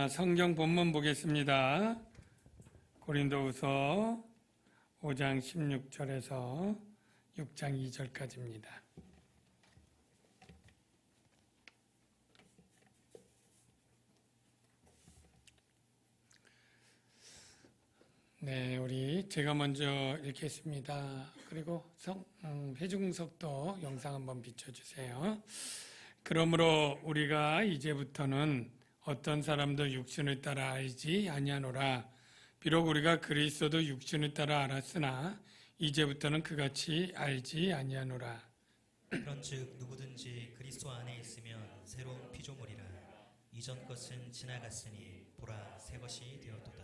성경 본문 보겠습니다. 고린도후서 5장 16절에서 6장 2절까지입니다. 네, 제가 먼저 읽겠습니다. 그리고 회중석도 영상 한번 비춰주세요. 그러므로 우리가 이제부터는 어떤 사람도 육신을 따라 알지 아니하노라. 비록 우리가 그리스도도 육신을 따라 알았으나 이제부터는 그같이 알지 아니하노라. 그런즉 누구든지 그리스도 안에 있으면 새로운 피조물이라. 이전 것은 지나갔으니 보라 새 것이 되었도다.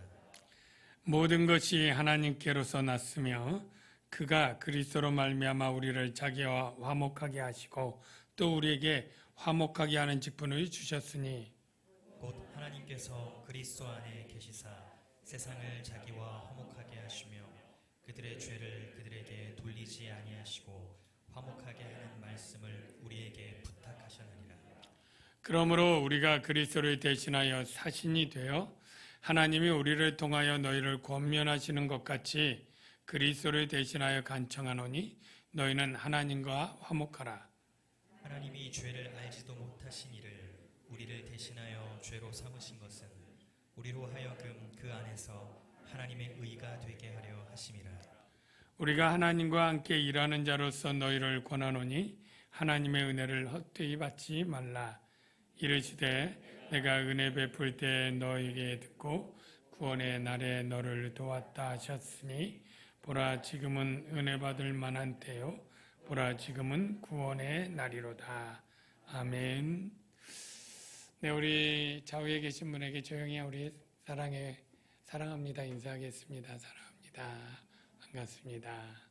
모든 것이 하나님께로서 났으며 그가 그리스도로 말미암아 우리를 자기와 화목하게 하시고 또 우리에게 화목하게 하는 직분을 주셨으니 곧 하나님께서 그리스도 안에 계시사 세상을 자기와 화목하게 하시며 그들의 죄를 그들에게 돌리지 아니하시고 화목하게 하는 말씀을 우리에게 부탁하셨느니라. 그러므로 우리가 그리스도를 대신하여 사신이 되어 하나님이 우리를 통하여 너희를 권면하시는 것 같이 그리스도를 대신하여 간청하노니 너희는 하나님과 화목하라. 하나님이 죄를 알지도 못하신 이를 우리를 대신하여 죄로 삼으신 것은 우리로 하여금 그 안에서 하나님의 의가 되게 하려 하심이라. 우리가 하나님과 함께 일하는 자로서 너희를 권하노니 하나님의 은혜를 헛되이 받지 말라. 이르시되 내가 은혜 베풀 때 너에게 듣고 구원의 날에 너를 도왔다 하셨으니 보라 지금은 은혜 받을 만한 때요 보라 지금은 구원의 날이로다. 아멘. 네, 우리 좌우에 계신 분에게 조용히 우리 사랑합니다 인사하겠습니다. 사랑합니다. 반갑습니다.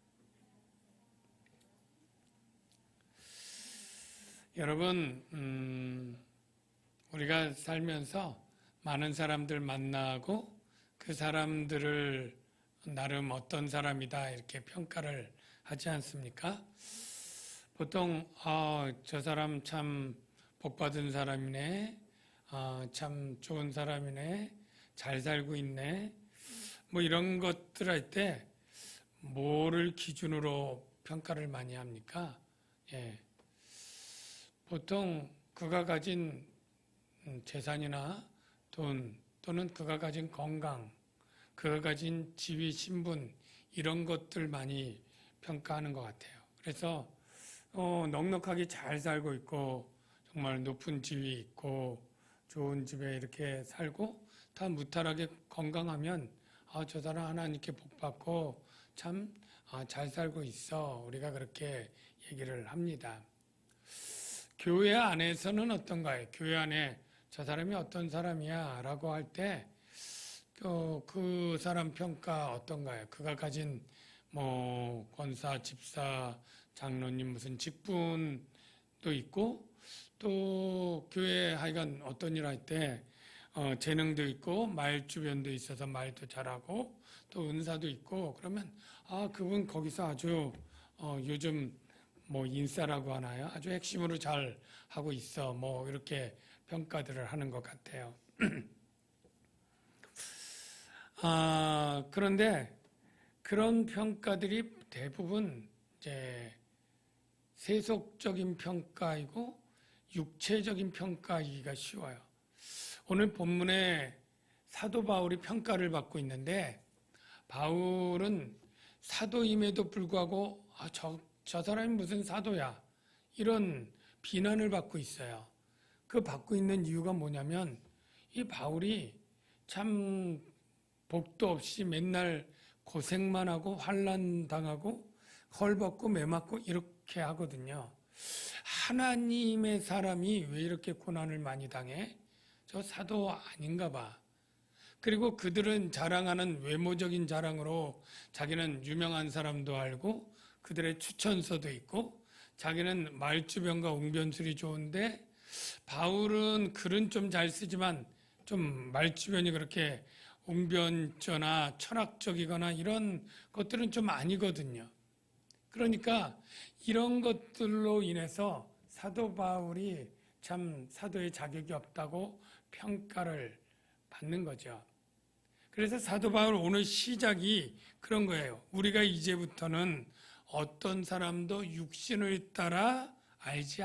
여러분, 우리가 살면서 많은 사람들 만나고 그 사람들을 나름 어떤 사람이다 이렇게 평가를 하지 않습니까? 보통 저 사람 참 복받은 사람이네, 참 좋은 사람이네, 잘 살고 있네, 뭐 이런 것들 할 때 뭐를 기준으로 평가를 많이 합니까? 예. 보통 그가 가진 재산이나 돈 또는 그가 가진 건강, 그가 가진 지위, 신분 이런 것들 많이 평가하는 것 같아요. 그래서 넉넉하게 잘 살고 있고 정말 높은 지위 있고 좋은 집에 이렇게 살고 다 무탈하게 건강하면 저 사람 하나님께 복받고 참 잘 살고 있어. 우리가 그렇게 얘기를 합니다. 교회 안에서는 어떤가요? 교회 안에 저 사람이 어떤 사람이야 라고 할 때 그 사람 평가 어떤가요? 그가 가진 뭐 권사, 집사, 장로님 무슨 직분도 있고 또 교회 하여간 어떤 일 할 때 재능도 있고 말 주변도 있어서 말도 잘하고 또 은사도 있고 그러면 그분 거기서 아주 요즘 뭐 인싸라고 하나요? 아주 핵심으로 잘 하고 있어. 뭐 이렇게 평가들을 하는 것 같아요. 그런데 그런 평가들이 대부분 이제 세속적인 평가이고 육체적인 평가이기가 쉬워요. 오늘 본문에 사도 바울이 평가를 받고 있는데 바울은 사도임에도 불구하고 저 사람이 무슨 사도야 이런 비난을 받고 있어요. 그 받고 있는 이유가 뭐냐면 이 바울이 참 복도 없이 맨날 고생만 하고 환난 당하고 헐벗고 매맞고 이렇게 하거든요. 하나님의 사람이 왜 이렇게 고난을 많이 당해? 저 사도 아닌가 봐. 그리고 그들은 자랑하는 외모적인 자랑으로 자기는 유명한 사람도 알고 그들의 추천서도 있고 자기는 말주변과 웅변술이 좋은데 바울은 글은 좀 잘 쓰지만 좀 말주변이 그렇게 웅변조나 철학적이거나 이런 것들은 좀 아니거든요. 그러니까 이런 것들로 인해서 사도 바울이 참 사도의 자격이 없다고 평가를 받는 거죠. 그래서 사도 바울 오늘 시작이 그런 거예요. 우리가 이제부터는 어떤 사람도 육신을 따라 알지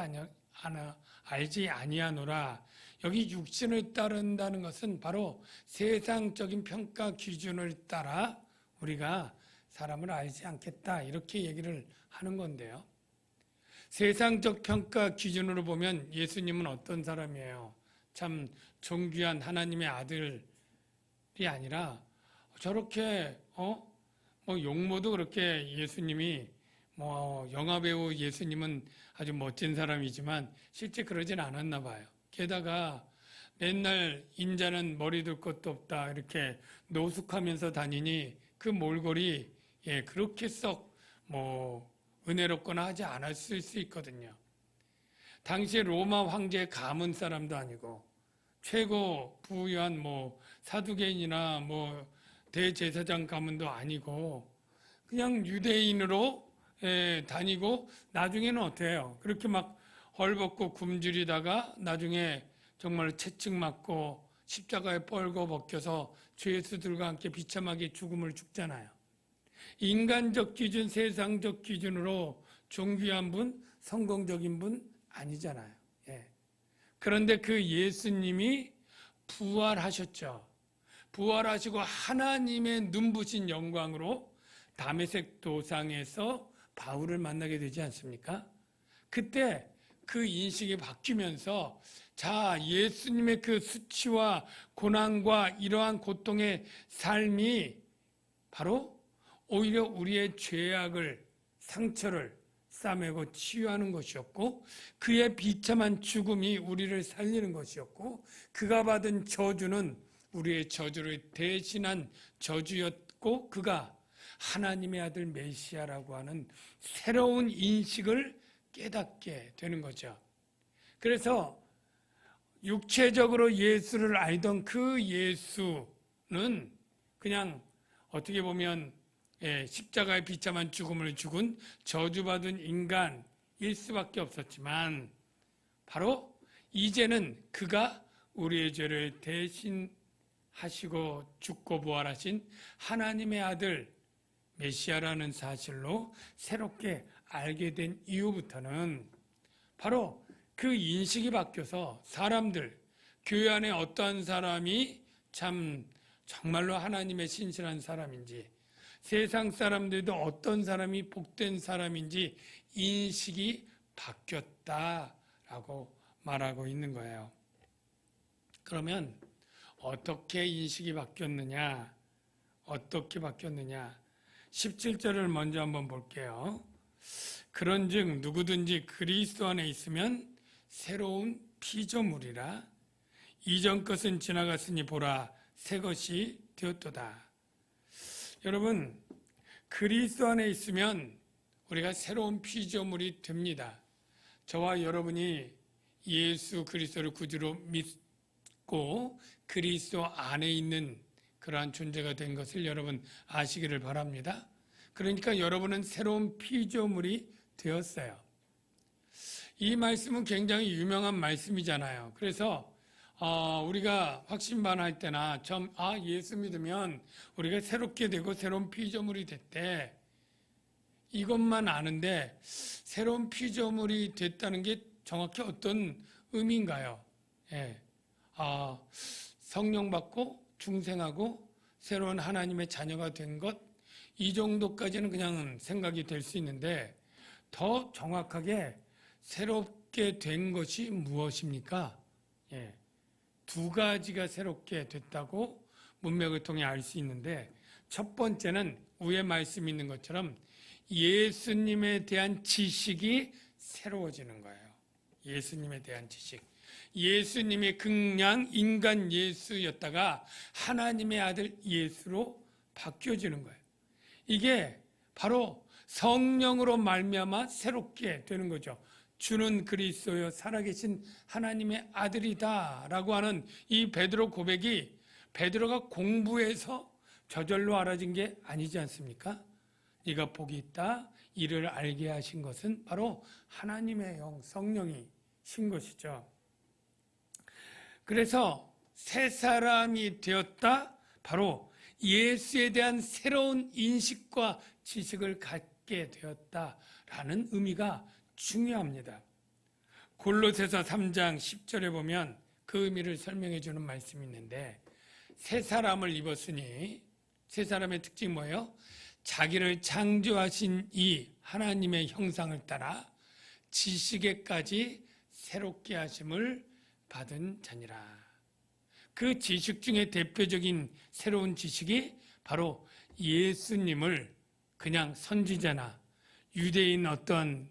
아니하노라. 여기 육신을 따른다는 것은 바로 세상적인 평가 기준을 따라 우리가 사람을 알지 않겠다, 이렇게 얘기를 하는 건데요. 세상적 평가 기준으로 보면 예수님은 어떤 사람이에요? 참 존귀한 하나님의 아들이 아니라 저렇게 용모도 그렇게 예수님이 영화배우 예수님은 아주 멋진 사람이지만 실제 그러진 않았나 봐요. 게다가 맨날 인자는 머리 둘 것도 없다 이렇게 노숙하면서 다니니 그 몰골이 그렇게 썩 은혜롭거나 하지 않았을 수 있거든요. 당시에 로마 황제의 가문 사람도 아니고 최고 부유한 사두개인이나 대제사장 가문도 아니고 그냥 유대인으로 다니고 나중에는 어때요? 그렇게 막 헐벗고 굶주리다가 나중에 정말 채찍 맞고 십자가에 뻘거 벗겨서 죄수들과 함께 비참하게 죽음을 죽잖아요. 인간적 기준, 세상적 기준으로 존귀한 분, 성공적인 분 아니잖아요. 그런데 그 예수님이 부활하셨죠. 부활하시고 하나님의 눈부신 영광으로 다메섹 도상에서 바울을 만나게 되지 않습니까? 그때 그 인식이 바뀌면서 예수님의 그 수치와 고난과 이러한 고통의 삶이 바로 오히려 우리의 죄악을, 상처를 싸매고 치유하는 것이었고, 그의 비참한 죽음이 우리를 살리는 것이었고, 그가 받은 저주는 우리의 저주를 대신한 저주였고, 그가 하나님의 아들 메시아라고 하는 새로운 인식을 깨닫게 되는 거죠. 그래서 육체적으로 예수를 알던 그 예수는 그냥 어떻게 보면 십자가의 비참한 죽음을 죽은 저주받은 인간일 수밖에 없었지만 바로 이제는 그가 우리의 죄를 대신하시고 죽고 부활하신 하나님의 아들 메시아라는 사실로 새롭게 알게 된 이후부터는 바로 그 인식이 바뀌어서 사람들, 교회 안에 어떠한 사람이 정말로 하나님의 신실한 사람인지, 세상 사람들도 어떤 사람이 복된 사람인지 인식이 바뀌었다라고 말하고 있는 거예요. 그러면 어떻게 인식이 바뀌었느냐? 어떻게 바뀌었느냐? 17절을 먼저 한번 볼게요. 그런즉 누구든지 그리스도 안에 있으면 새로운 피조물이라. 이전 것은 지나갔으니 보라 새 것이 되었도다. 여러분, 그리스도 안에 있으면 우리가 새로운 피조물이 됩니다. 저와 여러분이 예수 그리스도를 구주로 믿고 그리스도 안에 있는 그러한 존재가 된 것을 여러분 아시기를 바랍니다. 그러니까 여러분은 새로운 피조물이 되었어요. 이 말씀은 굉장히 유명한 말씀이잖아요. 그래서 우리가 확신반할 때나 예수 믿으면 우리가 새롭게 되고 새로운 피조물이 됐대. 이것만 아는데 새로운 피조물이 됐다는 게 정확히 어떤 의미인가요? 성령 받고 중생하고 새로운 하나님의 자녀가 된 것, 이 정도까지는 그냥 생각이 될 수 있는데 더 정확하게 새롭게 된 것이 무엇입니까? 두 가지가 새롭게 됐다고 문맥을 통해 알 수 있는데, 첫 번째는 위에 말씀 있는 것처럼 예수님에 대한 지식이 새로워지는 거예요. 예수님에 대한 지식. 예수님이 그냥 인간 예수였다가 하나님의 아들 예수로 바뀌어지는 거예요. 이게 바로 성령으로 말미암아 새롭게 되는 거죠. 주는 그리스도요 살아계신 하나님의 아들이다라고 하는 이 베드로 고백이 베드로가 공부해서 저절로 알아진 게 아니지 않습니까? 네가 복이 있다 이를 알게 하신 것은 바로 하나님의 영 성령이신 것이죠. 그래서 새 사람이 되었다. 바로 예수에 대한 새로운 인식과 지식을 갖게 되었다라는 의미가 중요합니다. 골로새서 3장 10절에 보면 그 의미를 설명해 주는 말씀이 있는데, 새 사람을 입었으니, 새 사람의 특징이 뭐예요? 자기를 창조하신 이 하나님의 형상을 따라 지식에까지 새롭게 하심을 받은 자니라. 그 지식 중에 대표적인 새로운 지식이 바로 예수님을 그냥 선지자나 유대인 어떤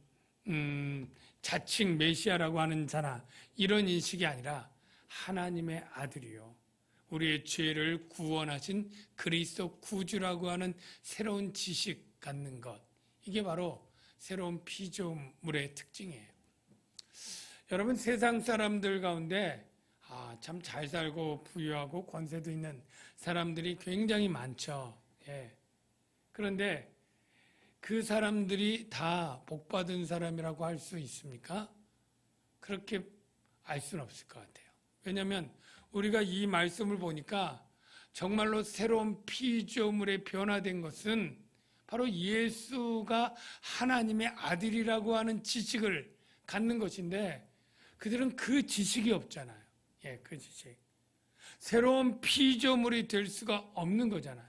자칭 메시아라고 하는 자나 이런 인식이 아니라 하나님의 아들이요, 우리의 죄를 구원하신 그리스도 구주라고 하는 새로운 지식 갖는 것, 이게 바로 새로운 피조물의 특징이에요. 여러분, 세상 사람들 가운데 참 잘 살고 부유하고 권세도 있는 사람들이 굉장히 많죠. 예. 그런데 그 사람들이 다 복받은 사람이라고 할 수 있습니까? 그렇게 알 수는 없을 것 같아요. 왜냐하면 우리가 이 말씀을 보니까 정말로 새로운 피조물에 변화된 것은 바로 예수가 하나님의 아들이라고 하는 지식을 갖는 것인데, 그들은 그 지식이 없잖아요. 예, 그 지식. 새로운 피조물이 될 수가 없는 거잖아요.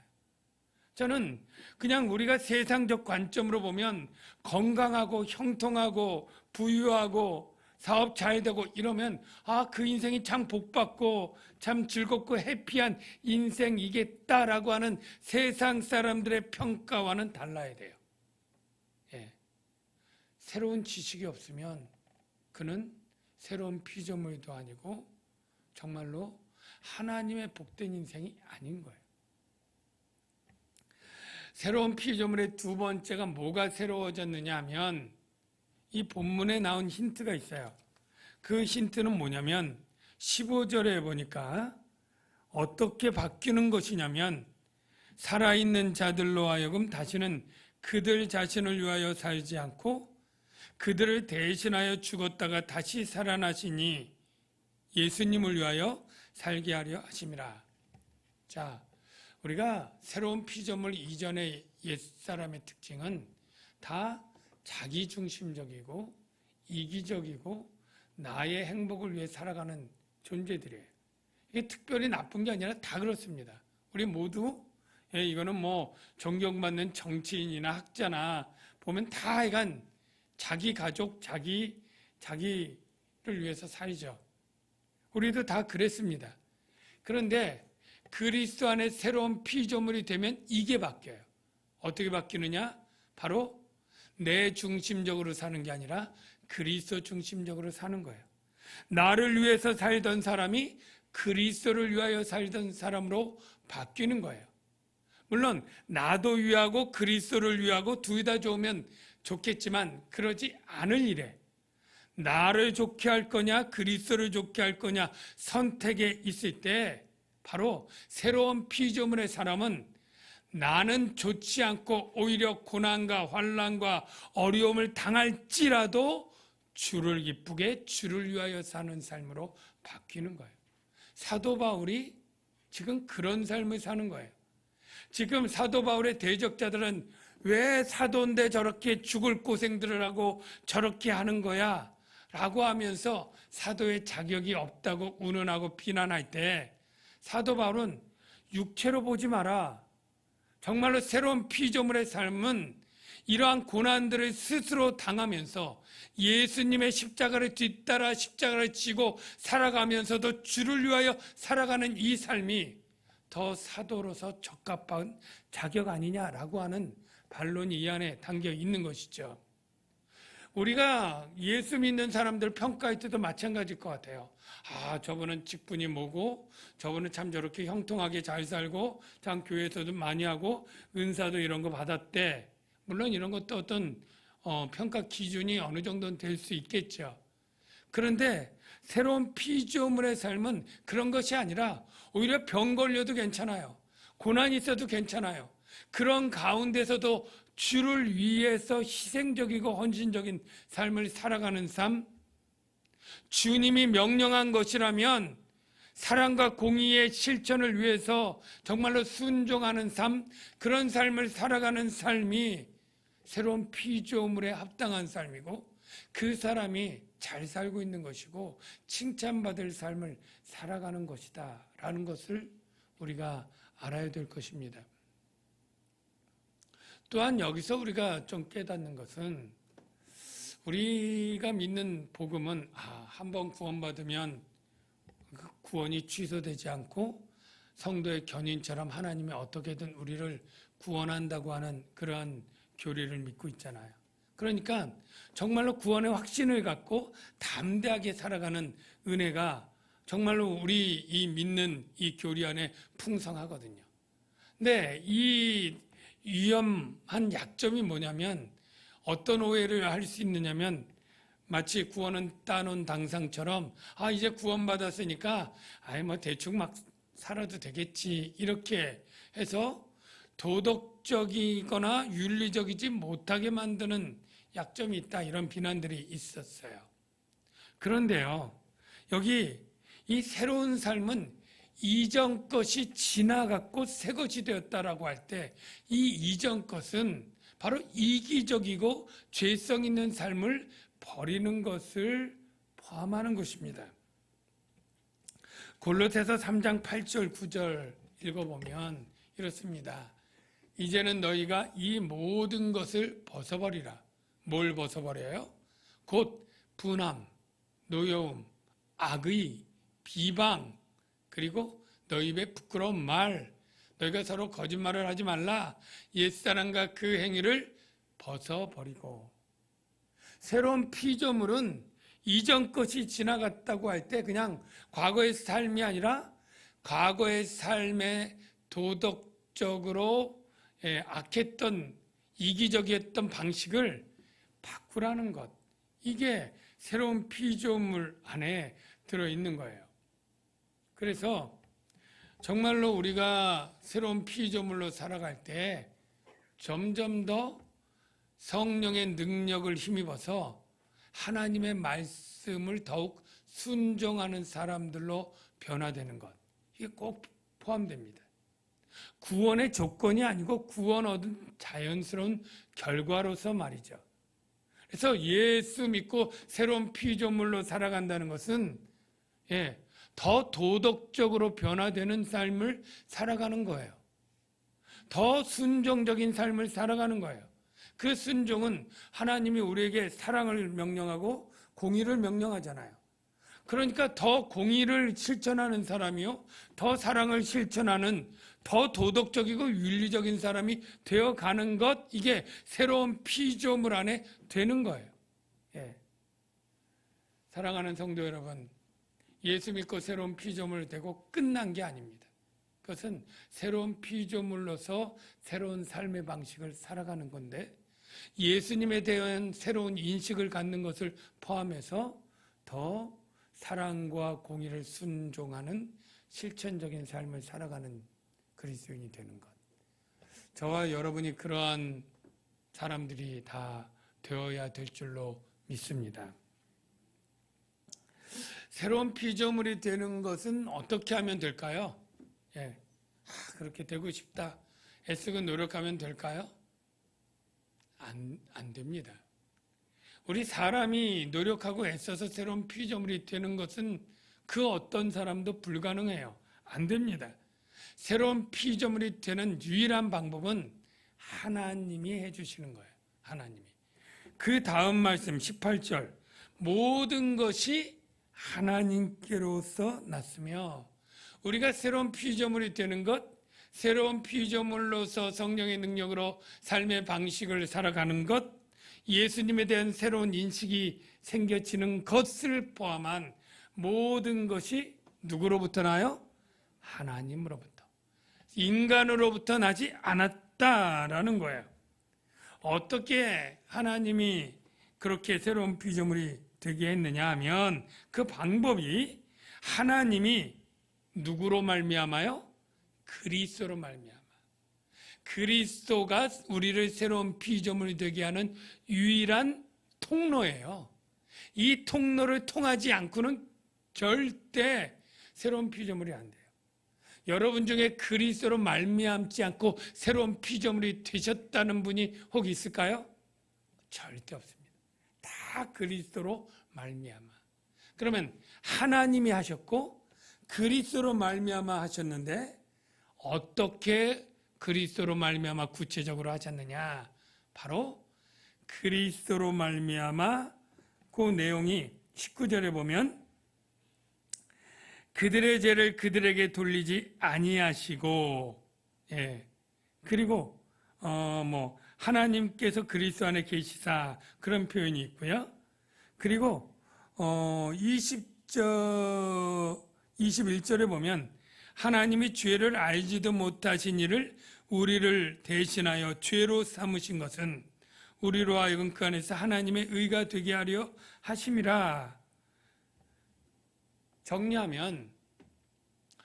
저는 그냥 우리가 세상적 관점으로 보면 건강하고 형통하고 부유하고 사업 잘 되고 이러면 그 인생이 참 복받고 참 즐겁고 해피한 인생이겠다라고 하는 세상 사람들의 평가와는 달라야 돼요. 예. 새로운 지식이 없으면 그는 새로운 피조물도 아니고 정말로 하나님의 복된 인생이 아닌 거예요. 새로운 피조물의 두 번째가 뭐가 새로워졌느냐 하면 이 본문에 나온 힌트가 있어요. 그 힌트는 뭐냐면 15절에 보니까 어떻게 바뀌는 것이냐면, 살아있는 자들로 하여금 다시는 그들 자신을 위하여 살지 않고 그들을 대신하여 죽었다가 다시 살아나시니 예수님을 위하여 살게 하려 하심이라. 자, 우리가 새로운 피조물 이전의 옛사람의 특징은 다 자기중심적이고 이기적이고 나의 행복을 위해 살아가는 존재들이에요. 이게 특별히 나쁜 게 아니라 다 그렇습니다. 우리 모두, 이거는 뭐 존경받는 정치인이나 학자나 보면 다 하여간 자기 가족, 자기를 위해서 살죠. 우리도 다 그랬습니다. 그런데 그리스도 안에 새로운 피조물이 되면 이게 바뀌어요. 어떻게 바뀌느냐? 바로 내 중심적으로 사는 게 아니라 그리스도 중심적으로 사는 거예요. 나를 위해서 살던 사람이 그리스도를 위하여 살던 사람으로 바뀌는 거예요. 물론 나도 위하고 그리스도를 위하고 둘 다 좋으면 좋겠지만 그러지 않을 일에, 나를 좋게 할 거냐 그리스도를 좋게 할 거냐 선택에 있을 때 바로 새로운 피조물의 사람은 나는 좋지 않고 오히려 고난과 환난과 어려움을 당할지라도 주를 기쁘게 주를 위하여 사는 삶으로 바뀌는 거예요. 사도 바울이 지금 그런 삶을 사는 거예요. 지금 사도 바울의 대적자들은 왜 사도인데 저렇게 죽을 고생들을 하고 저렇게 하는 거야? 라고 하면서 사도의 자격이 없다고 운운하고 비난할 때 사도 바울은 육체로 보지 마라. 정말로 새로운 피조물의 삶은 이러한 고난들을 스스로 당하면서 예수님의 십자가를 뒤따라 십자가를 지고 살아가면서도 주를 위하여 살아가는 이 삶이 더 사도로서 적합한 자격 아니냐라고 하는 반론이 이 안에 담겨 있는 것이죠. 우리가 예수 믿는 사람들 평가할 때도 마찬가지일 것 같아요. 저분은 직분이 뭐고 저분은 참 저렇게 형통하게 잘 살고 참 교회에서도 많이 하고 은사도 이런 거 받았대. 물론 이런 것도 어떤 평가 기준이 어느 정도는 될 수 있겠죠. 그런데 새로운 피조물의 삶은 그런 것이 아니라 오히려 병 걸려도 괜찮아요. 고난이 있어도 괜찮아요. 그런 가운데서도 주를 위해서 희생적이고 헌신적인 삶을 살아가는 삶, 주님이 명령한 것이라면 사랑과 공의의 실천을 위해서 정말로 순종하는 삶, 그런 삶을 살아가는 삶이 새로운 피조물에 합당한 삶이고, 그 사람이 잘 살고 있는 것이고 칭찬받을 삶을 살아가는 것이다 라는 것을 우리가 알아야 될 것입니다. 또한 여기서 우리가 좀 깨닫는 것은, 우리가 믿는 복음은 한번 구원받으면 그 구원이 취소되지 않고 성도의 견인처럼 하나님이 어떻게든 우리를 구원한다고 하는 그러한 교리를 믿고 있잖아요. 그러니까 정말로 구원의 확신을 갖고 담대하게 살아가는 은혜가 정말로 우리 이 믿는 이 교리 안에 풍성하거든요. 근데 이 위험한 약점이 뭐냐면, 어떤 오해를 할 수 있느냐면, 마치 구원은 따놓은 당상처럼 이제 구원받았으니까 뭐 대충 막 살아도 되겠지, 이렇게 해서 도덕적이거나 윤리적이지 못하게 만드는 약점이 있다, 이런 비난들이 있었어요. 그런데요, 여기 이 새로운 삶은 이전 것이 지나갔고 새 것이 되었다라고 할 때, 이 이전 것은 바로 이기적이고 죄성 있는 삶을 버리는 것을 포함하는 것입니다. 골로새서 3장 8절 9절 읽어보면 이렇습니다. 이제는 너희가 이 모든 것을 벗어버리라. 뭘 벗어버려요? 곧 분함, 노여움, 악의, 비방, 그리고 너희 입에 부끄러운 말, 너희가 서로 거짓말을 하지 말라. 옛사람과 그 행위를 벗어버리고. 새로운 피조물은 이전 것이 지나갔다고 할 때 그냥 과거의 삶이 아니라 과거의 삶에 도덕적으로 악했던, 이기적이었던 방식을 바꾸라는 것, 이게 새로운 피조물 안에 들어있는 거예요. 그래서 정말로 우리가 새로운 피조물로 살아갈 때 점점 더 성령의 능력을 힘입어서 하나님의 말씀을 더욱 순종하는 사람들로 변화되는 것, 이게 꼭 포함됩니다. 구원의 조건이 아니고 구원 얻은 자연스러운 결과로서 말이죠. 그래서 예수 믿고 새로운 피조물로 살아간다는 것은 더 도덕적으로 변화되는 삶을 살아가는 거예요. 더 순종적인 삶을 살아가는 거예요. 그 순종은 하나님이 우리에게 사랑을 명령하고 공의를 명령하잖아요. 그러니까 더 공의를 실천하는 사람이요, 더 사랑을 실천하는, 더 도덕적이고 윤리적인 사람이 되어가는 것, 이게 새로운 피조물 안에 되는 거예요. 사랑하는 성도 여러분, 예수 믿고 새로운 피조물 되고 끝난 게 아닙니다. 그것은 새로운 피조물로서 새로운 삶의 방식을 살아가는 건데, 예수님에 대한 새로운 인식을 갖는 것을 포함해서 더 사랑과 공의를 순종하는 실천적인 삶을 살아가는 그리스도인이 되는 것. 저와 여러분이 그러한 사람들이 다 되어야 될 줄로 믿습니다. 새로운 피조물이 되는 것은 어떻게 하면 될까요? 그렇게 되고 싶다, 애쓰고 노력하면 될까요? 안 됩니다. 우리 사람이 노력하고 애써서 새로운 피조물이 되는 것은 그 어떤 사람도 불가능해요. 안 됩니다. 새로운 피조물이 되는 유일한 방법은 하나님이 해주시는 거예요. 하나님이. 그 다음 말씀 18절, 모든 것이 하나님께로서 났으며, 우리가 새로운 피조물이 되는 것, 새로운 피조물로서 성령의 능력으로 삶의 방식을 살아가는 것, 예수님에 대한 새로운 인식이 생겨지는 것을 포함한 모든 것이 누구로부터 나요? 하나님으로부터. 인간으로부터 나지 않았다라는 거예요. 어떻게 하나님이 그렇게 새로운 피조물이 되게 했느냐 하면, 그 방법이 하나님이 누구로 말미암아요? 그리스도로 말미암아. 그리스도가 우리를 새로운 피조물이 되게 하는 유일한 통로예요. 이 통로를 통하지 않고는 절대 새로운 피조물이 안 돼요. 여러분 중에 그리스도로 말미암지 않고 새로운 피조물이 되셨다는 분이 혹 있을까요? 절대 없습니다. 다 그리스도로 말미암아. 그러면 하나님이 하셨고 그리스도로 말미암아 하셨는데 어떻게 그리스도로 말미암아 구체적으로 하셨느냐? 바로 그리스도로 말미암아 그 내용이 19절에 보면 그들의 죄를 그들에게 돌리지 아니하시고, 예. 그리고 하나님께서 그리스도 안에 계시사 그런 표현이 있고요. 그리고 21절에 보면 하나님이 죄를 알지도 못하신 이를 우리를 대신하여 죄로 삼으신 것은 우리로 하여금 그 안에서 하나님의 의가 되게 하려 하심이라. 정리하면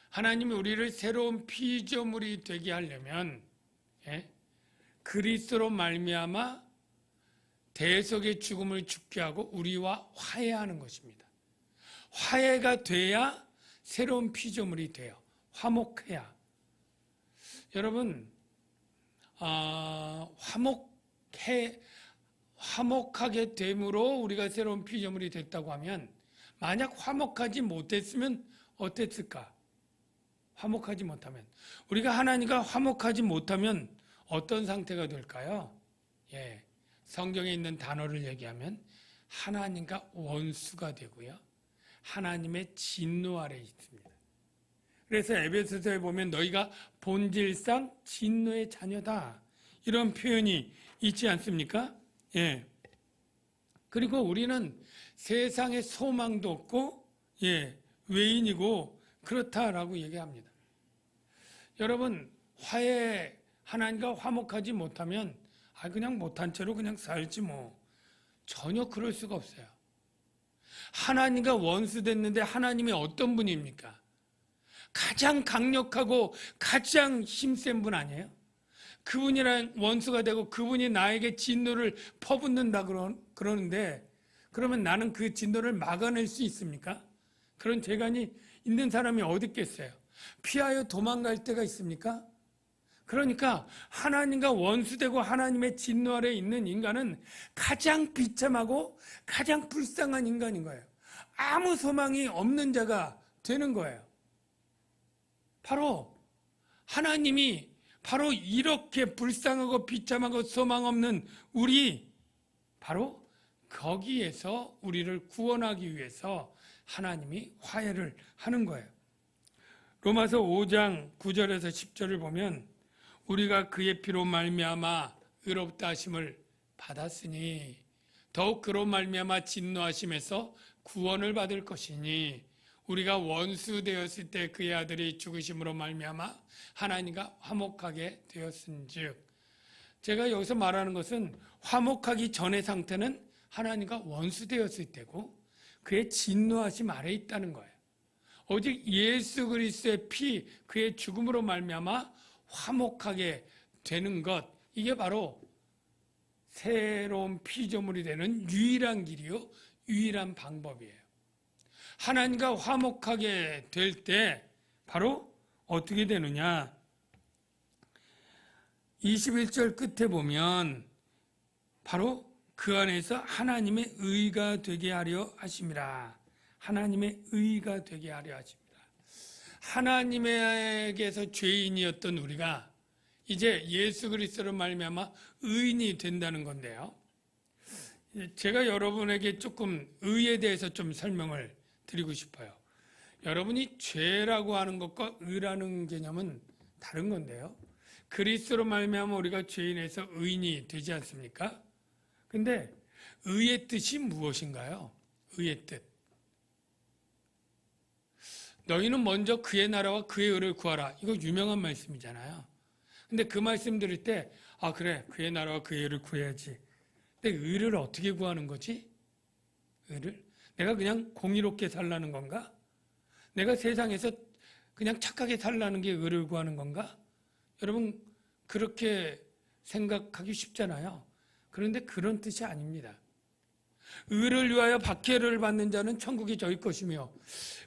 하나님이 우리를 새로운 피조물이 되게 하려면 그리스도로 말미암아 대속의 죽음을 죽게 하고 우리와 화해하는 것입니다. 화해가 돼야 새로운 피조물이 돼요. 화목해야. 여러분 화목하게 됨으로 우리가 새로운 피조물이 됐다고 하면 만약 화목하지 못했으면 어땠을까? 화목하지 못하면 우리가 하나님과 화목하지 못하면 어떤 상태가 될까요? 예, 성경에 있는 단어를 얘기하면 하나님과 원수가 되고요. 하나님의 진노 아래 있습니다. 그래서 에베소서에 보면 너희가 본질상 진노의 자녀다. 이런 표현이 있지 않습니까? 예. 그리고 우리는 세상에 소망도 없고, 예, 외인이고, 그렇다라고 얘기합니다. 여러분, 하나님과 화목하지 못하면, 그냥 못한 채로 그냥 살지 뭐. 전혀 그럴 수가 없어요. 하나님과 원수 됐는데 하나님이 어떤 분입니까? 가장 강력하고 가장 힘센 분 아니에요? 그분이랑 원수가 되고 그분이 나에게 진노를 퍼붓는다 그러는데 그러면 나는 그 진노를 막아낼 수 있습니까? 그런 재간이 있는 사람이 어디 있겠어요? 피하여 도망갈 때가 있습니까? 그러니까 하나님과 원수되고 하나님의 진노 아래 있는 인간은 가장 비참하고 가장 불쌍한 인간인 거예요. 아무 소망이 없는 자가 되는 거예요. 바로 하나님이 바로 이렇게 불쌍하고 비참하고 소망 없는 우리 바로 거기에서 우리를 구원하기 위해서 하나님이 화해를 하는 거예요. 로마서 5장 9절에서 10절을 보면 우리가 그의 피로 말미암아 의롭다 하심을 받았으니 더욱 그로 말미암아 진노하심에서 구원을 받을 것이니 우리가 원수 되었을 때 그의 아들이 죽으심으로 말미암아 하나님과 화목하게 되었은즉. 제가 여기서 말하는 것은 화목하기 전의 상태는 하나님과 원수 되었을 때고 그의 진노하심 아래 있다는 거예요. 오직 예수 그리스도의 피, 그의 죽음으로 말미암아 화목하게 되는 것, 이게 바로 새로운 피조물이 되는 유일한 길이요, 유일한 방법이에요. 하나님과 화목하게 될 때 바로 어떻게 되느냐? 21절 끝에 보면 바로 그 안에서 하나님의 의가 되게 하려 하심이라. 하나님의 의가 되게 하려 하십니다. 하나님에게서 죄인이었던 우리가 이제 예수 그리스도로 말미암아 의인이 된다는 건데요. 제가 여러분에게 조금 의에 대해서 좀 설명을 드리고 싶어요. 여러분이 죄라고 하는 것과 의라는 개념은 다른 건데요. 그리스도로 말미암아 우리가 죄인에서 의인이 되지 않습니까? 근데 의의 뜻이 무엇인가요? 의의 뜻. 너희는 먼저 그의 나라와 그의 의를 구하라. 이거 유명한 말씀이잖아요. 근데 그 말씀 들을 때, 그래, 그의 나라와 그의 의를 구해야지. 근데 의를 어떻게 구하는 거지? 의를? 내가 그냥 공의롭게 살라는 건가? 내가 세상에서 그냥 착하게 살라는 게 의를 구하는 건가? 여러분, 그렇게 생각하기 쉽잖아요. 그런데 그런 뜻이 아닙니다. 의를 위하여 박해를 받는 자는 천국이 저희 것이며,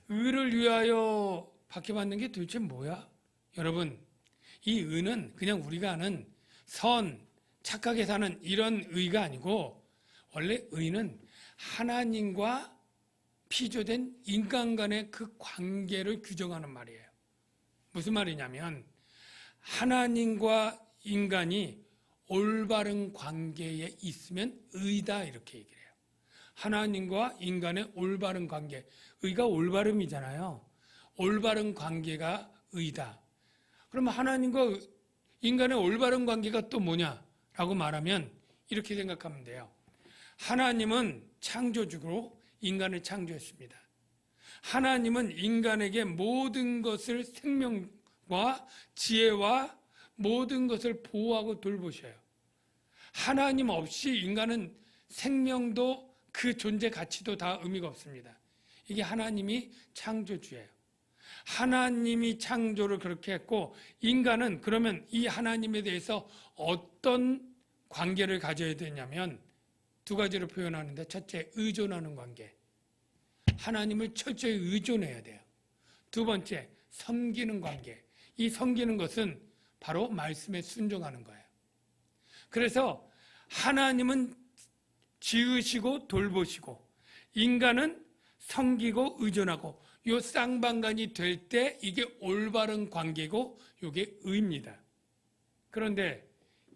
의를 위하여 박해받는 게 도대체 뭐야? 여러분, 이 의는 그냥 우리가 아는 선, 착하게 사는 이런 의가 아니고, 원래 의는 하나님과 피조된 인간 간의 그 관계를 규정하는 말이에요. 무슨 말이냐면 하나님과 인간이 올바른 관계에 있으면 의다, 이렇게 얘기를 해요. 하나님과 인간의 올바른 관계, 의가 올바름이잖아요. 올바른 관계가 의다. 그러면 하나님과 인간의 올바른 관계가 또 뭐냐라고 말하면 이렇게 생각하면 돼요. 하나님은 창조주로 인간을 창조했습니다. 하나님은 인간에게 모든 것을, 생명과 지혜와 모든 것을 보호하고 돌보셔요. 하나님 없이 인간은 생명도 그 존재 가치도 다 의미가 없습니다. 이게 하나님이 창조주예요. 하나님이 창조를 그렇게 했고, 인간은 그러면 이 하나님에 대해서 어떤 관계를 가져야 되냐면 두 가지로 표현하는데, 첫째, 의존하는 관계. 하나님을 철저히 의존해야 돼요. 두 번째, 섬기는 관계. 이 섬기는 것은 바로 말씀에 순종하는 거예요. 그래서 하나님은 지으시고 돌보시고, 인간은 섬기고 의존하고, 요 쌍방간이 될 때 이게 올바른 관계고 이게 의입니다. 그런데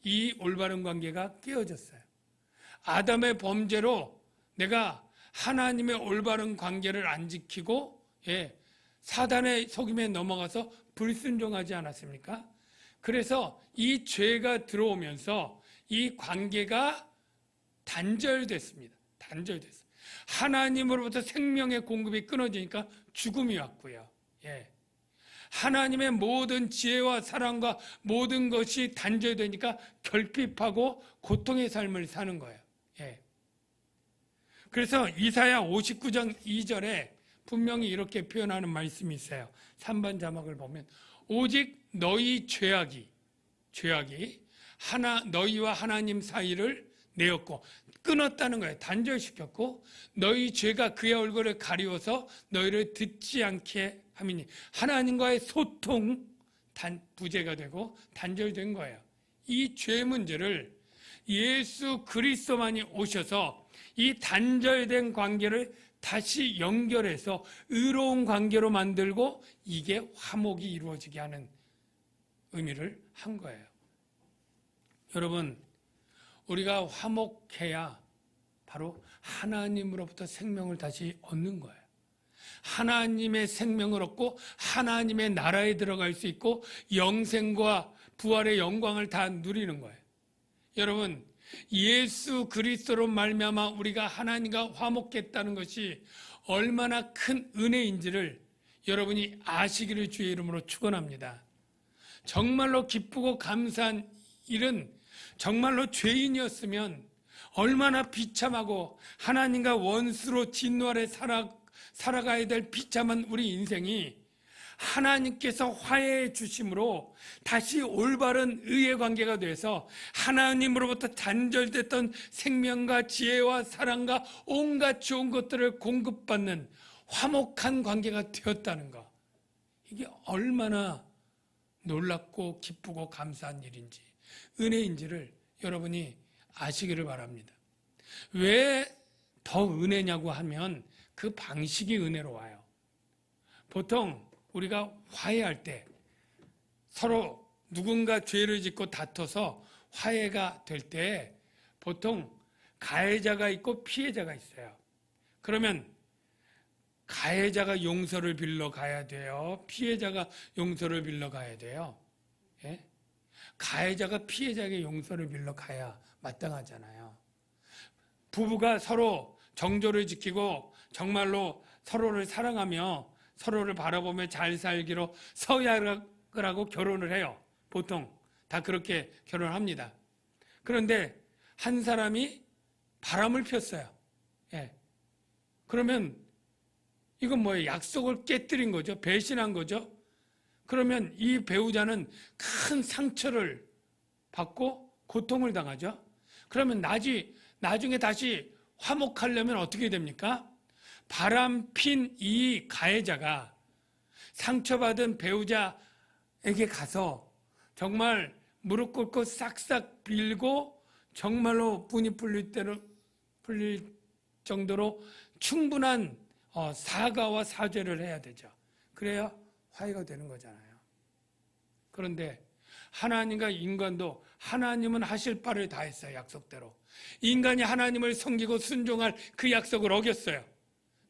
이 올바른 관계가 깨어졌어요. 아담의 범죄로 내가 하나님의 올바른 관계를 안 지키고 사단의 속임에 넘어가서 불순종하지 않았습니까? 그래서 이 죄가 들어오면서 이 관계가 단절됐습니다. 단절됐어요. 하나님으로부터 생명의 공급이 끊어지니까 죽음이 왔고요. 하나님의 모든 지혜와 사랑과 모든 것이 단절되니까 결핍하고 고통의 삶을 사는 거예요. 그래서 이사야 59장 2절에 분명히 이렇게 표현하는 말씀이 있어요. 3번 자막을 보면 오직 너희 죄악이 너희와 하나님 사이를 내었고, 끊었다는 거예요. 단절시켰고, 너희 죄가 그의 얼굴을 가리워서 너희를 듣지 않게 함이니, 하나님과의 소통 부재가 되고 단절된 거예요. 이 죄 문제를 예수 그리스도만이 오셔서 이 단절된 관계를 다시 연결해서 의로운 관계로 만들고, 이게 화목이 이루어지게 하는 의미를 한 거예요. 여러분, 우리가 화목해야 바로 하나님으로부터 생명을 다시 얻는 거예요. 하나님의 생명을 얻고 하나님의 나라에 들어갈 수 있고 영생과 부활의 영광을 다 누리는 거예요. 여러분, 예수 그리스도로 말미암아 우리가 하나님과 화목했다는 것이 얼마나 큰 은혜인지를 여러분이 아시기를 주의 이름으로 축원합니다. 정말로 기쁘고 감사한 일은, 정말로 죄인이었으면 얼마나 비참하고 하나님과 원수로 진노 아래 살아가야 될 비참한 우리 인생이 하나님께서 화해해 주심으로 다시 올바른 의의 관계가 돼서 하나님으로부터 단절됐던 생명과 지혜와 사랑과 온갖 좋은 것들을 공급받는 화목한 관계가 되었다는 것, 이게 얼마나 놀랍고 기쁘고 감사한 일인지, 은혜인지를 여러분이 아시기를 바랍니다. 왜 더 은혜냐고 하면 그 방식이 은혜로 와요. 보통 우리가 화해할 때 서로 누군가 죄를 짓고 다퉈서 화해가 될 때 보통 가해자가 있고 피해자가 있어요. 그러면 가해자가 용서를 빌러 가야 돼요? 피해자가 용서를 빌러 가야 돼요? 가해자가 피해자에게 용서를 빌러 가야 마땅하잖아요. 부부가 서로 정조를 지키고 정말로 서로를 사랑하며 서로를 바라보며 잘 살기로 서약을 하고 결혼을 해요. 보통 다 그렇게 결혼합니다. 그런데 한 사람이 바람을 폈어요. 그러면 이건 뭐예요? 약속을 깨뜨린 거죠. 배신한 거죠. 그러면 이 배우자는 큰 상처를 받고 고통을 당하죠. 그러면 나중에 다시 화목하려면 어떻게 됩니까? 바람핀 이 가해자가 상처받은 배우자에게 가서 정말 무릎 꿇고 싹싹 빌고 정말로 분이 풀릴 정도로 충분한 사과와 사죄를 해야 되죠. 그래야 화해가 되는 거잖아요. 그런데 하나님과 인간도 하나님은 하실 바를 다 했어요. 약속대로. 인간이 하나님을 섬기고 순종할 그 약속을 어겼어요.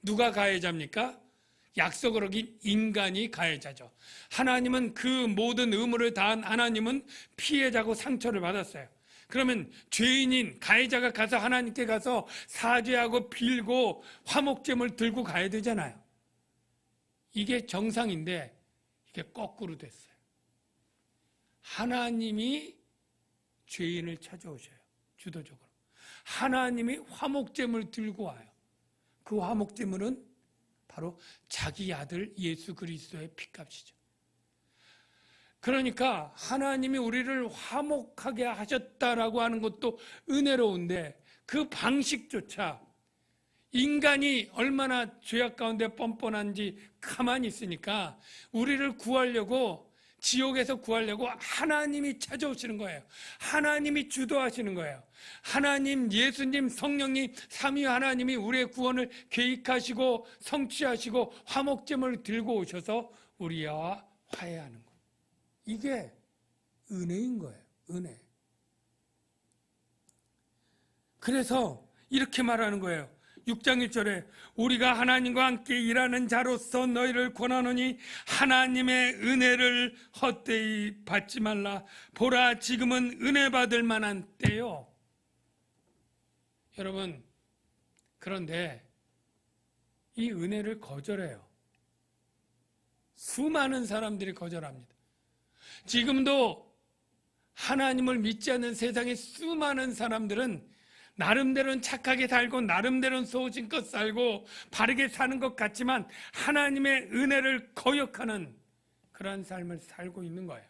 누가 가해자입니까? 약속을 어긴 인간이 가해자죠. 하나님은 그 모든 의무를 다한 하나님은 피해자고 상처를 받았어요. 그러면 죄인인 가해자가 가서 하나님께 가서 사죄하고 빌고 화목제물 들고 가야 되잖아요. 이게 정상인데 이게 거꾸로 됐어요. 하나님이 죄인을 찾아오셔요. 주도적으로. 하나님이 화목제물 들고 와요. 그 화목제물은 바로 자기 아들 예수 그리스도의 피값이죠. 그러니까 하나님이 우리를 화목하게 하셨다라고 하는 것도 은혜로운데 그 방식조차 인간이 얼마나 죄악 가운데 뻔뻔한지 가만히 있으니까 우리를 구하려고 지옥에서 구하려고 하나님이 찾아오시는 거예요. 하나님이 주도하시는 거예요. 하나님, 예수님, 성령님, 삼위 하나님이 우리의 구원을 계획하시고 성취하시고 화목제물을 들고 오셔서 우리와 화해하는 거예요. 이게 은혜인 거예요. 은혜. 그래서 이렇게 말하는 거예요. 6장 1절에 우리가 하나님과 함께 일하는 자로서 너희를 권하노니 하나님의 은혜를 헛되이 받지 말라. 보라, 지금은 은혜 받을 만한 때요. 여러분, 그런데 이 은혜를 거절해요. 수많은 사람들이 거절합니다. 지금도 하나님을 믿지 않는 세상의 수많은 사람들은 나름대로는 착하게 살고 나름대로는 소신껏 살고 바르게 사는 것 같지만 하나님의 은혜를 거역하는 그러한 삶을 살고 있는 거예요.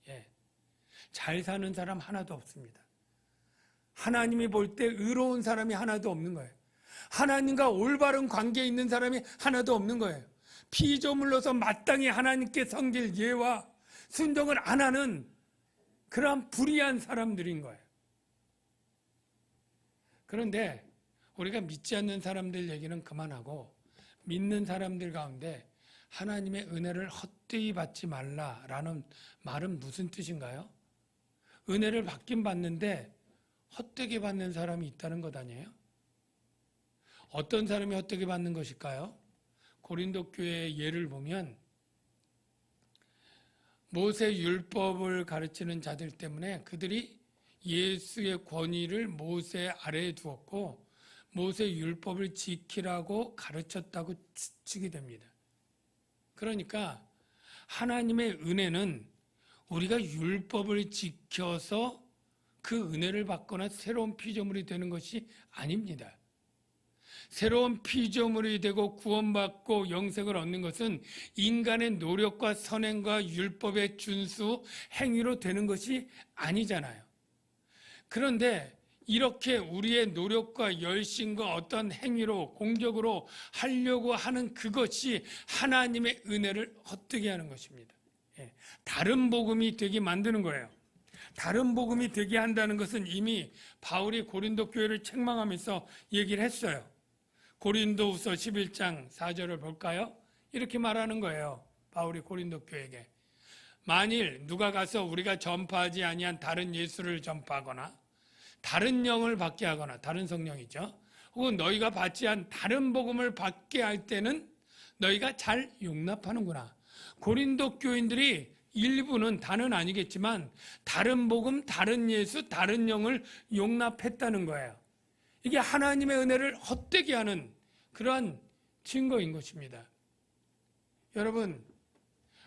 예. 잘 사는 사람 하나도 없습니다. 하나님이 볼 때 의로운 사람이 하나도 없는 거예요. 하나님과 올바른 관계에 있는 사람이 하나도 없는 거예요. 피조물로서 마땅히 하나님께 섬길 예와 순종을 안 하는 그러한 불의한 사람들인 거예요. 그런데 우리가 믿지 않는 사람들 얘기는 그만하고 믿는 사람들 가운데 하나님의 은혜를 헛되이 받지 말라라는 말은 무슨 뜻인가요? 은혜를 받긴 받는데 헛되게 받는 사람이 있다는 것 아니에요? 어떤 사람이 헛되게 받는 것일까요? 고린도 교회의 예를 보면 모세 율법을 가르치는 자들 때문에 그들이 예수의 권위를 모세 아래에 두었고 모세 율법을 지키라고 가르쳤다고 치게 됩니다. 그러니까 하나님의 은혜는 우리가 율법을 지켜서 그 은혜를 받거나 새로운 피조물이 되는 것이 아닙니다. 새로운 피조물이 되고 구원받고 영생을 얻는 것은 인간의 노력과 선행과 율법의 준수, 행위로 되는 것이 아니잖아요. 그런데 이렇게 우리의 노력과 열심과 어떤 행위로 공적으로 하려고 하는 그것이 하나님의 은혜를 헛되게 하는 것입니다. 다른 복음이 되게 만드는 거예요. 다른 복음이 되게 한다는 것은 이미 바울이 고린도 교회를 책망하면서 얘기를 했어요. 고린도후서 11장 4절을 볼까요? 이렇게 말하는 거예요. 바울이 고린도 교회에게. 만일 누가 가서 우리가 전파하지 아니한 다른 예수를 전파하거나 다른 영을 받게 하거나 다른 성령이죠. 혹은 너희가 받지 않은 다른 복음을 받게 할 때는 너희가 잘 용납하는구나. 고린도 교인들이 일부는 다는 아니겠지만 다른 복음, 다른 예수, 다른 영을 용납했다는 거예요. 이게 하나님의 은혜를 헛되게 하는 그러한 증거인 것입니다. 여러분,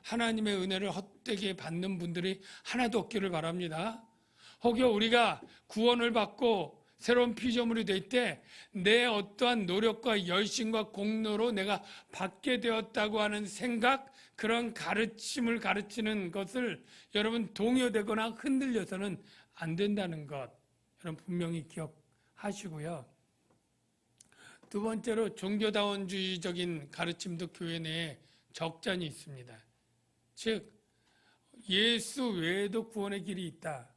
하나님의 은혜를 헛되게 받는 분들이 하나도 없기를 바랍니다. 혹여 우리가 구원을 받고 새로운 피조물이 될 때 내 어떠한 노력과 열심과 공로로 내가 받게 되었다고 하는 생각, 그런 가르침을 가르치는 것을 여러분 동요되거나 흔들려서는 안 된다는 것 여러분 분명히 기억하시고요. 두 번째로 종교다원주의적인 가르침도 교회 내에 적잖이 있습니다. 즉 예수 외에도 구원의 길이 있다,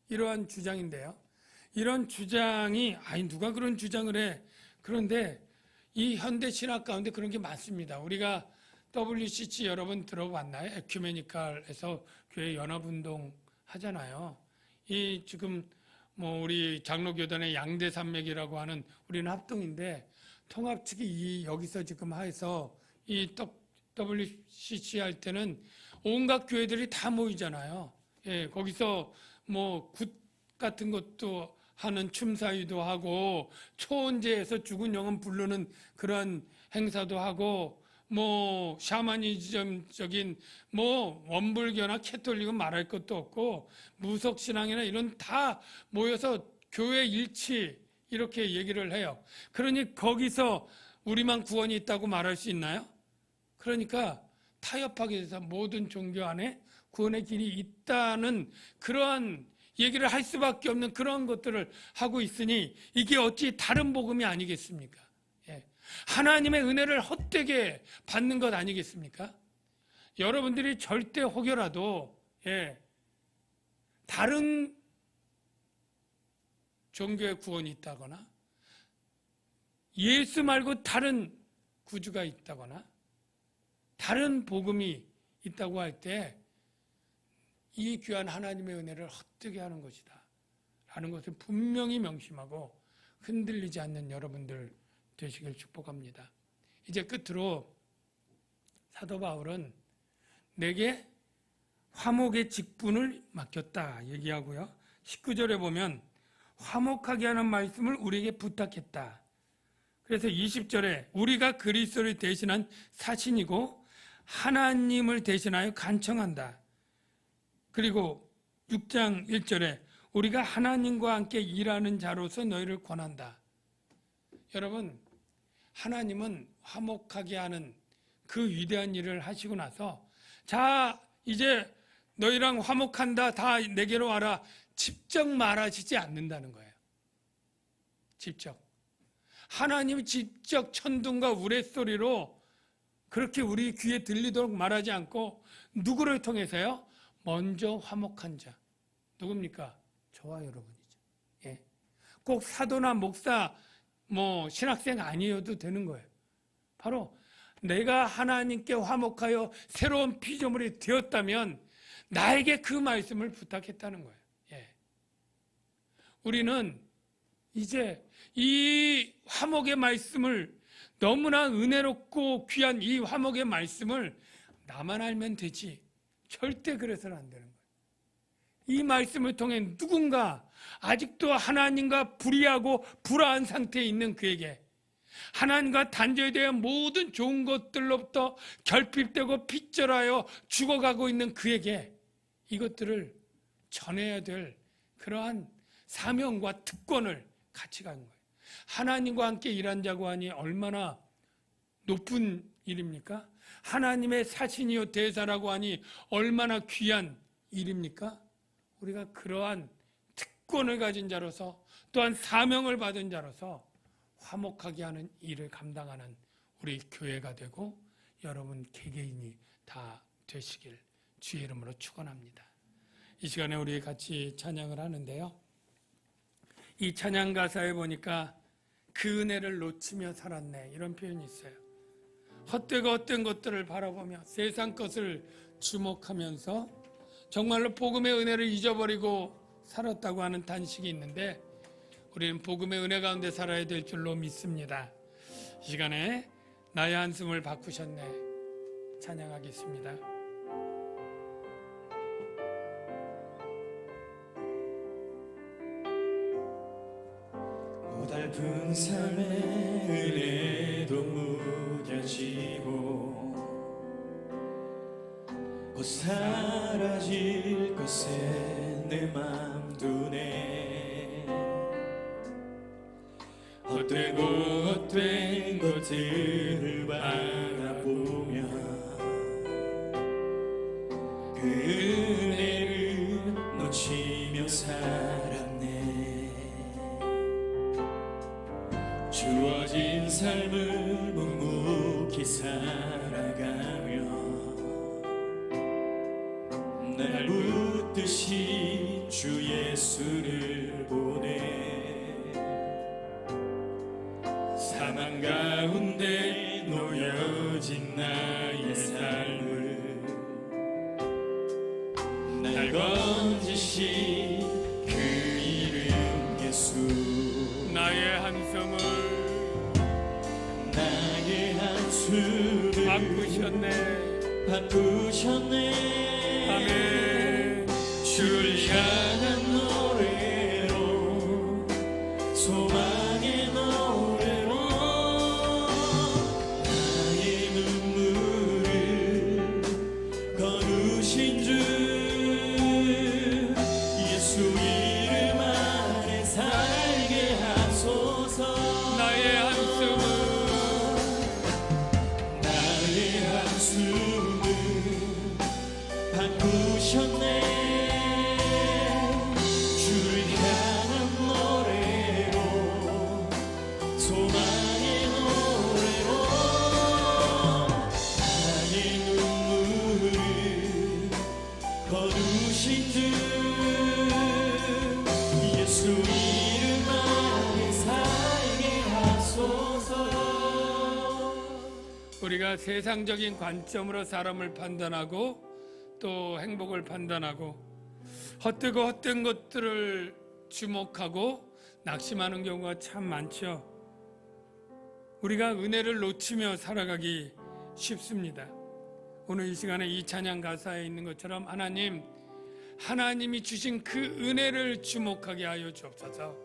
이러한 주장인데요. 이런 주장이 누가 그런 주장을 해. 그런데 이 현대 신학 가운데 그런 게 많습니다. 우리가 WCC 여러분 들어봤나요? 에큐메니칼에서 교회 연합운동 하잖아요. 이 지금 우리 장로교단의 양대산맥이라고 하는 우리는 합동인데 통합 측이 여기서 지금 해서 이 WCC 할 때는 온갖 교회들이 다 모이잖아요. 예, 거기서 굿 같은 것도 하는 춤사위도 하고 초원제에서 죽은 영혼 부르는 그런 행사도 하고 샤머니즘적인 원불교나 캐톨릭은 말할 것도 없고 무속신앙이나 이런 다 모여서 교회 일치 이렇게 얘기를 해요. 그러니 거기서 우리만 구원이 있다고 말할 수 있나요? 그러니까 타협하게 돼서 모든 종교 안에 구원의 길이 있다는 그러한 얘기를 할 수밖에 없는 그런 것들을 하고 있으니 이게 어찌 다른 복음이 아니겠습니까? 예. 하나님의 은혜를 헛되게 받는 것 아니겠습니까? 여러분들이 절대 혹여라도 다른 종교의 구원이 있다거나 예수 말고 다른 구주가 있다거나 다른 복음이 있다고 할 때 이 귀한 하나님의 은혜를 헛되게 하는 것이다 라는 것을 분명히 명심하고 흔들리지 않는 여러분들 되시길 축복합니다. 이제 끝으로 사도 바울은 내게 화목의 직분을 맡겼다 얘기하고요. 19절에 보면 화목하게 하는 말씀을 우리에게 부탁했다. 그래서 20절에 우리가 그리스도를 대신한 사신이고 하나님을 대신하여 간청한다. 그리고 6장 1절에 우리가 하나님과 함께 일하는 자로서 너희를 권한다. 여러분, 하나님은 화목하게 하는 그 위대한 일을 하시고 나서 자, 이제 너희랑 화목한다, 다 내게로 와라, 직접 말하시지 않는다는 거예요. 직접. 하나님이 직접 천둥과 우레소리로 그렇게 우리 귀에 들리도록 말하지 않고 누구를 통해서요? 먼저 화목한 자. 누굽니까? 저와 여러분이죠. 예. 꼭 사도나 목사, 신학생 아니어도 되는 거예요. 바로 내가 하나님께 화목하여 새로운 피조물이 되었다면 나에게 그 말씀을 부탁했다는 거예요. 예. 우리는 이제 이 화목의 말씀을 너무나 은혜롭고 귀한 이 화목의 말씀을 나만 알면 되지 절대 그래서는 안 되는 거예요. 이 말씀을 통해 누군가 아직도 하나님과 불의하고 불화한 상태에 있는 그에게 하나님과 단절이 되어 모든 좋은 것들로부터 결핍되고 핍절하여 죽어가고 있는 그에게 이것들을 전해야 될 그러한 사명과 특권을 같이 가는 거예요. 하나님과 함께 일한 자고 하니 얼마나 높은 일입니까? 하나님의 사신이요 대사라고 하니 얼마나 귀한 일입니까? 우리가 그러한 특권을 가진 자로서 또한 사명을 받은 자로서 화목하게 하는 일을 감당하는 우리 교회가 되고 여러분 개개인이 다 되시길 주의 이름으로 축원합니다. 이 시간에 우리 같이 찬양을 하는데요. 이 찬양 가사에 보니까 그 은혜를 놓치며 살았네 이런 표현이 있어요. 헛되고 헛된 것들을 바라보며 세상 것을 주목하면서 정말로 복음의 은혜를 잊어버리고 살았다고 하는 단식이 있는데 우리는 복음의 은혜 가운데 살아야 될 줄로 믿습니다. 이 시간에 나의 한숨을 바꾸셨네 찬양하겠습니다. 고달픈 삶의 은혜도 무뎌지고 곧 사라질 것에 내 맘 두네. 헛되고 헛된 것들을 바라보며 그 은혜를 놓치며 살았네. 주어진 삶 예수를 보내 사망 가운데 놓여진 나의 삶을 날 건지신 그 이름 예수 나의 한숨을 나의 한숨을 바꾸셨네 아멘. 주를 향한 노래로 소망의 노래로 나의 눈물을 거두신 주 예수 이름 안에 살게 하소서 나의 한숨을 바꾸셨네 주를 향한 노래로 소망의 노래로 나의 눈물을 거두신 주 예수 이름 안에 살게 하소서 우리가 세상적인 관점으로 사람을 판단하고 또 행복을 판단하고 헛되고 헛된 것들을 주목하고 낙심하는 경우가 참 많죠. 우리가 은혜를 놓치며 살아가기 쉽습니다. 오늘 이 시간에 이 찬양 가사에 있는 것처럼 하나님이 주신 그 은혜를 주목하게 하여 주옵소서.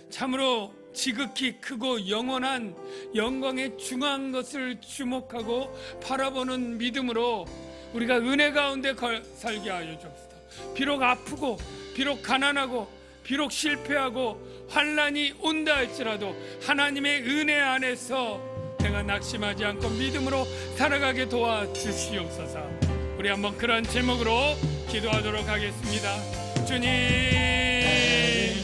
참으로 지극히 크고 영원한 영광의 중요한 것을 주목하고 바라보는 믿음으로 우리가 은혜 가운데 살게 하여 주옵소서. 비록 아프고 비록 가난하고 비록 실패하고 환난이 온다 할지라도 하나님의 은혜 안에서 내가 낙심하지 않고 믿음으로 살아가게 도와주시옵소서. 우리 한번 그런 제목으로 기도하도록 하겠습니다. 주님